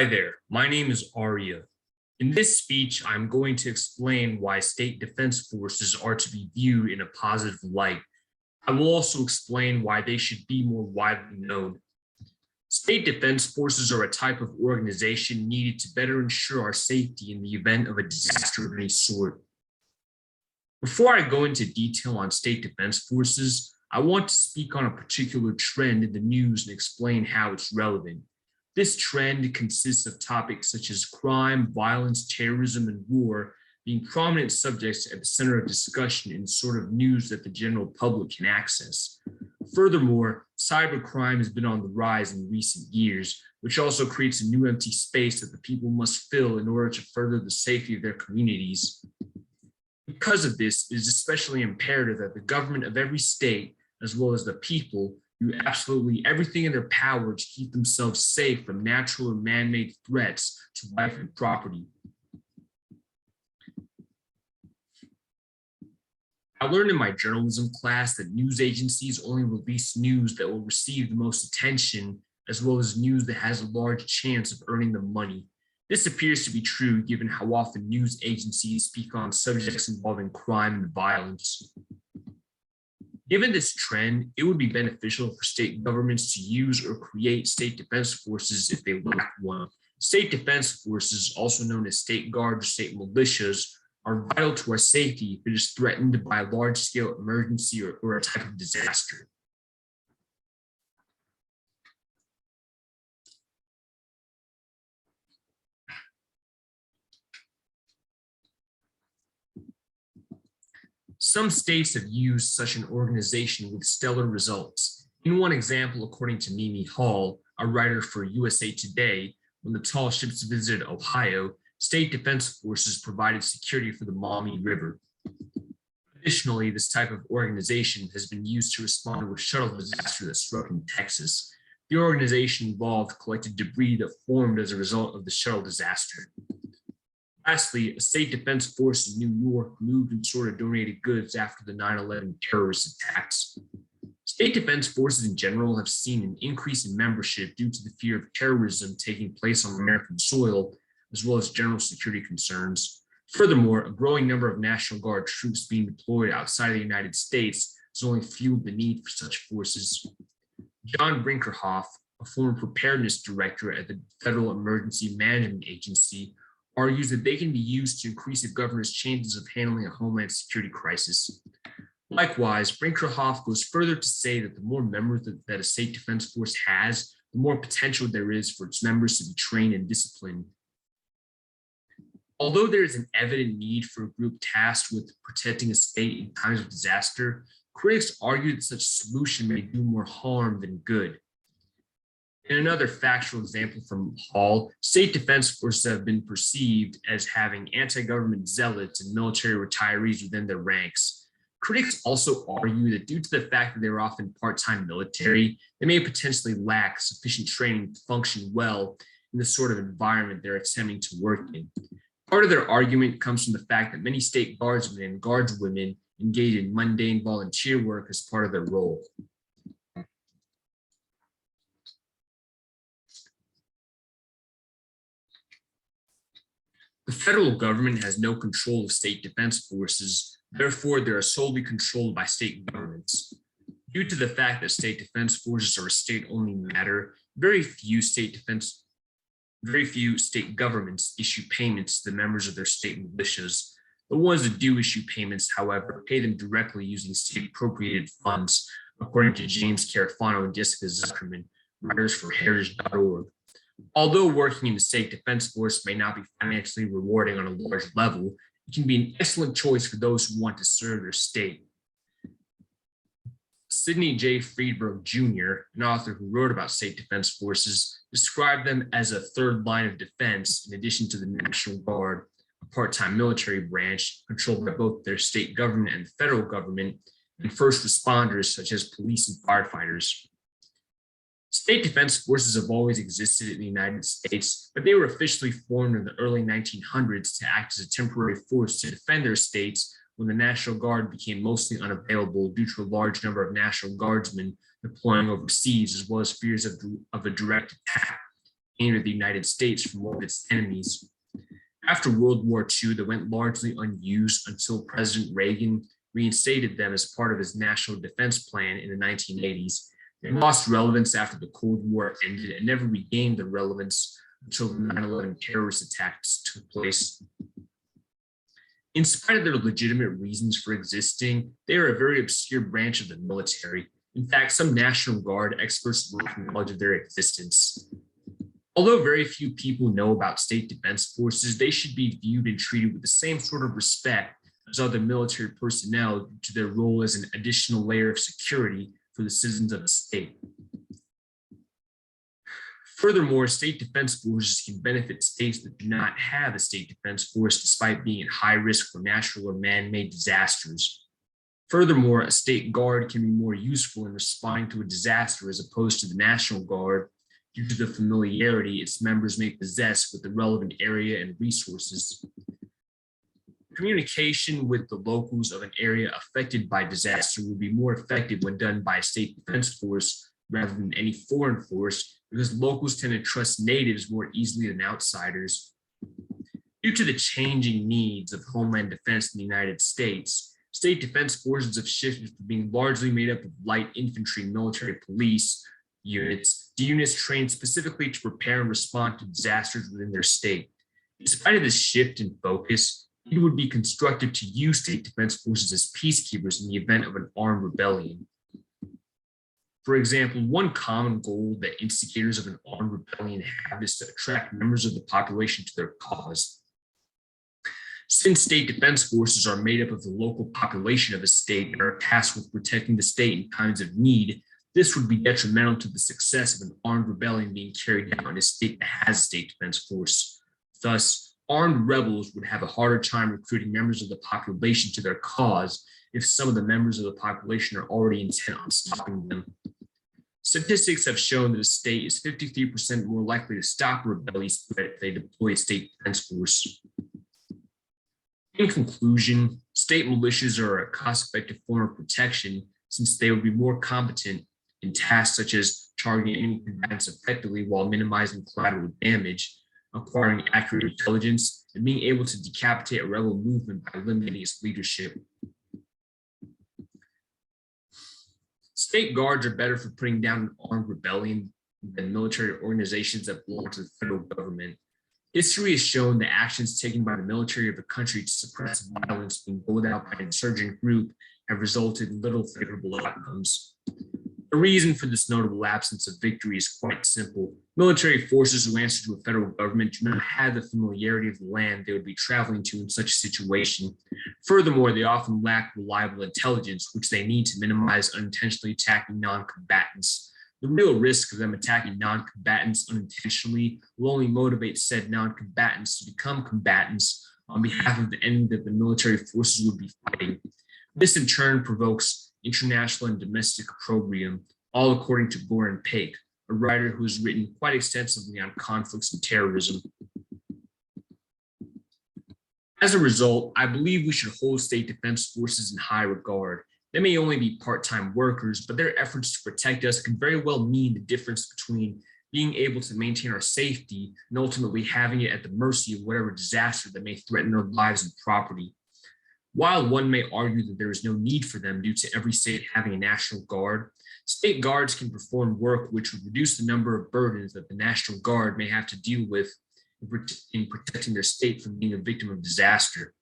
Hi there, my name is Arya. In this speech, I'm going to explain why state defense forces are to be viewed in a positive light. I will also explain why they should be more widely known. State defense forces are a type of organization needed to better ensure our safety in the event of a disaster of any sort. Before I go into detail on state defense forces, I want to speak on a particular trend in the news and explain how it's relevant. This trend consists of topics such as crime, violence, terrorism, and war being prominent subjects at the center of discussion in sort of news that the general public can access. Furthermore, cybercrime has been on the rise in recent years, which also creates a new empty space that the people must fill in order to further the safety of their communities. Because of this, it is especially imperative that the government of every state, as well as the people, do absolutely everything in their power to keep themselves safe from natural or man-made threats to life and property. I learned in my journalism class that news agencies only release news that will receive the most attention, as well as news that has a large chance of earning them money. This appears to be true given how often news agencies speak on subjects involving crime and violence. Given this trend, it would be beneficial for state governments to use or create state defense forces if they lack one. State defense forces, also known as state guards or state militias, are vital to our safety if it is threatened by a large-scale emergency or a type of disaster. Some states have used such an organization with stellar results. In one example, according to Mimi Hall, a writer for USA Today, when the tall ships visited Ohio, state defense forces provided security for the Maumee River. Additionally, this type of organization has been used to respond to a shuttle disaster that struck in Texas. The organization involved collected debris that formed as a result of the shuttle disaster. Lastly, a state defense force in New York moved and sorted donated goods after the 9/11 terrorist attacks. State defense forces in general have seen an increase in membership due to the fear of terrorism taking place on American soil, as well as general security concerns. Furthermore, a growing number of National Guard troops being deployed outside of the United States has only fueled the need for such forces. John Brinkerhoff, a former preparedness director at the Federal Emergency Management Agency, argues that they can be used to increase a governor's chances of handling a homeland security crisis. Likewise, Brinkerhoff goes further to say that the more members that a state defense force has, the more potential there is for its members to be trained and disciplined. Although there is an evident need for a group tasked with protecting a state in times of disaster, critics argue that such a solution may do more harm than good. In another factual example from Hall, state defense forces have been perceived as having anti-government zealots and military retirees within their ranks. Critics also argue that due to the fact that they are often part-time military, they may potentially lack sufficient training to function well in the sort of environment they're attempting to work in. Part of their argument comes from the fact that many state guardsmen and guardswomen engage in mundane volunteer work as part of their role. The federal government has no control of state defense forces, therefore they are solely controlled by state governments. Due to the fact that state defense forces are a state-only matter, very few state governments issue payments to the members of their state militias. The ones that do issue payments, however, pay them directly using state-appropriated funds, according to James Carafano and Jessica Zuckerman, writers for Heritage.org. Although working in the state defense force may not be financially rewarding on a large level, it can be an excellent choice for those who want to serve their state. Sidney J. Friedberg Jr., an author who wrote about state defense forces, described them as a third line of defense in addition to the National Guard, a part-time military branch controlled by both their state government and the federal government, and first responders such as police and firefighters. State defense forces have always existed in the United States, but they were officially formed in the early 1900s to act as a temporary force to defend their states when the National Guard became mostly unavailable due to a large number of National Guardsmen deploying overseas, as well as fears of a direct attack. aimed at the United States from one of its enemies. After World War II, they went largely unused until President Reagan reinstated them as part of his National Defense Plan in the 1980s. They lost relevance after the Cold War ended and never regained their relevance until the 9/11 terrorist attacks took place. In spite of their legitimate reasons for existing, they are a very obscure branch of the military. In fact, some National Guard experts lack knowledge of their existence. Although very few people know about state defense forces, they should be viewed and treated with the same sort of respect as other military personnel due to their role as an additional layer of security for the citizens of the state. Furthermore, state defense forces can benefit states that do not have a state defense force despite being at high risk for natural or man-made disasters. Furthermore, a state guard can be more useful in responding to a disaster as opposed to the National Guard due to the familiarity its members may possess with the relevant area and resources. Communication with the locals of an area affected by disaster will be more effective when done by a state defense force rather than any foreign force, because locals tend to trust natives more easily than outsiders. Due to the changing needs of homeland defense in the United States, state defense forces have shifted from being largely made up of light infantry military police units to units trained specifically to prepare and respond to disasters within their state. In spite of this shift in focus, it would be constructive to use state defense forces as peacekeepers in the event of an armed rebellion. For example, one common goal that instigators of an armed rebellion have is to attract members of the population to their cause. Since state defense forces are made up of the local population of a state and are tasked with protecting the state in times of need, this would be detrimental to the success of an armed rebellion being carried out in a state that has a state defense force. Thus, armed rebels would have a harder time recruiting members of the population to their cause if some of the members of the population are already intent on stopping them. Statistics have shown that a state is 53% more likely to stop a rebellious threat if they deploy a state defense force. In conclusion, state militias are a cost-effective form of protection since they would be more competent in tasks such as targeting enemy combatants effectively while minimizing collateral damage, acquiring accurate intelligence, and being able to decapitate a rebel movement by eliminating its leadership. State guards are better for putting down an armed rebellion than military organizations that belong to the federal government. History has shown that actions taken by the military of a country to suppress violence being rolled out by an insurgent group have resulted in little favorable outcomes. The reason for this notable absence of victory is quite simple. Military forces who answer to a federal government do not have the familiarity of the land they would be traveling to in such a situation. Furthermore, they often lack reliable intelligence, which they need to minimize unintentionally attacking non-combatants. The real risk of them attacking non-combatants unintentionally will only motivate said non-combatants to become combatants on behalf of the enemy that the military forces would be fighting. This in turn provokes international and domestic opprobrium, all according to Goran Paik, a writer who has written quite extensively on conflicts and terrorism. As a result, I believe we should hold state defense forces in high regard. They may only be part-time workers, but their efforts to protect us could very well mean the difference between being able to maintain our safety and ultimately having it at the mercy of whatever disaster that may threaten our lives and property. While one may argue that there is no need for them due to every state having a National Guard, state guards can perform work which would reduce the number of burdens that the National Guard may have to deal with in protecting their state from being a victim of disaster.